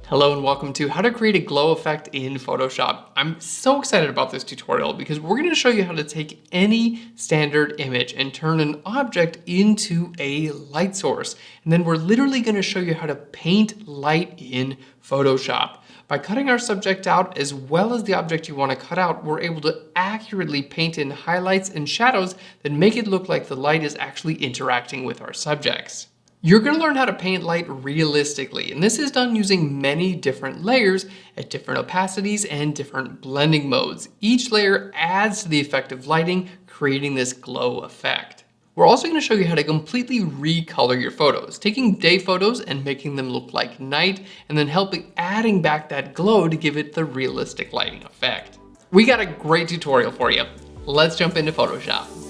Hello and welcome to how to create a glow effect in Photoshop. I'm so excited about this tutorial because we're going to show you how to take any standard image and turn an object into a light source. And then we're literally going to show you how to paint light in Photoshop. By cutting our subject out as well as the object you want to cut out, we're able to accurately paint in highlights and shadows that make it look like the light is actually interacting with our subjects. You're going to learn how to paint light realistically, and this is done using many different layers at different opacities and different blending modes. Each layer adds to the effect of lighting, creating this glow effect. We're also going to show you how to completely recolor your photos, taking day photos and making them look like night, and then adding back that glow to give it the realistic lighting effect. We got a great tutorial for you. Let's jump into Photoshop.